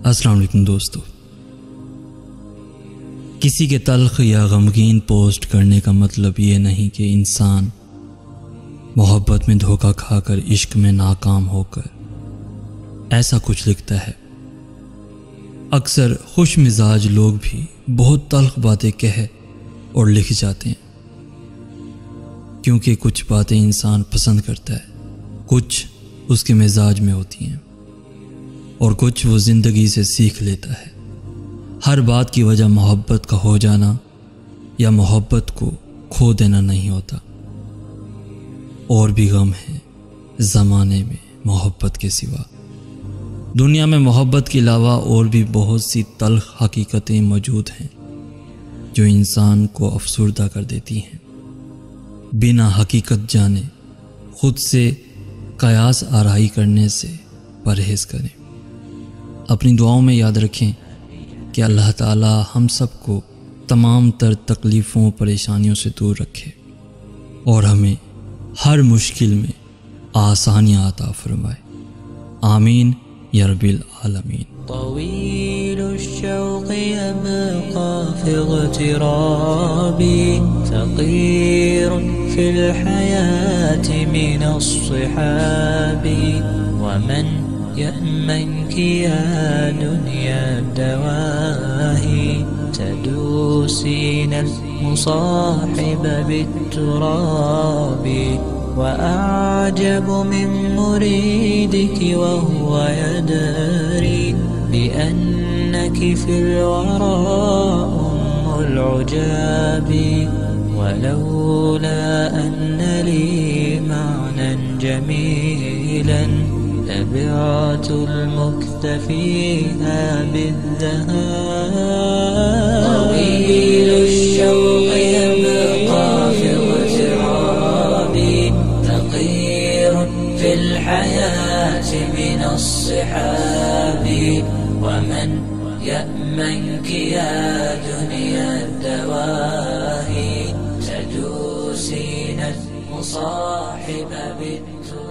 अस्सलाम वालेकुम दोस्तों। किसी के तल्ख या गमगीन पोस्ट करने का मतलब ये नहीं कि इंसान मोहब्बत में धोखा खाकर इश्क में नाकाम होकर ऐसा कुछ लिखता है। अक्सर खुश मिजाज लोग भी बहुत तल्ख बातें कह और लिख जाते हैं, क्योंकि कुछ बातें इंसान पसंद करता है, कुछ उसके मिजाज में होती हैं और कुछ वो ज़िंदगी से सीख लेता है। हर बात की वजह मोहब्बत का हो जाना या मोहब्बत को खो देना नहीं होता। और भी गम है ज़माने में मोहब्बत के सिवा। दुनिया में मोहब्बत के अलावा और भी बहुत सी तल्ख हकीकतें मौजूद हैं जो इंसान को अफसुर्दा कर देती हैं। बिना हकीकत जाने खुद से कयास आराई करने से परहेज़ करें। अपनी दुआओं में याद रखें कि अल्लाह ताला हम सबको तमाम तर तकलीफ़ों परेशानियों से दूर रखे और हमें हर मुश्किल में आसानियाँ अता फरमाए। आमीन या रब्बिल आलमीन। يأمنك يا دنيا الدواهي تدوسين المصاحب بالتراب وأعجب من مريدك وهو يدري بأنك في الورى أم العجاب ولولا أن لي معنى جميلا لبعت المكتفيها بالذهاب. طويل الشوق يبقى في اغترابي ثقيل في الحياة من الصحاب ومن يأمنك يا دنيا الدواهي تدوسين المصاحب بالتراب.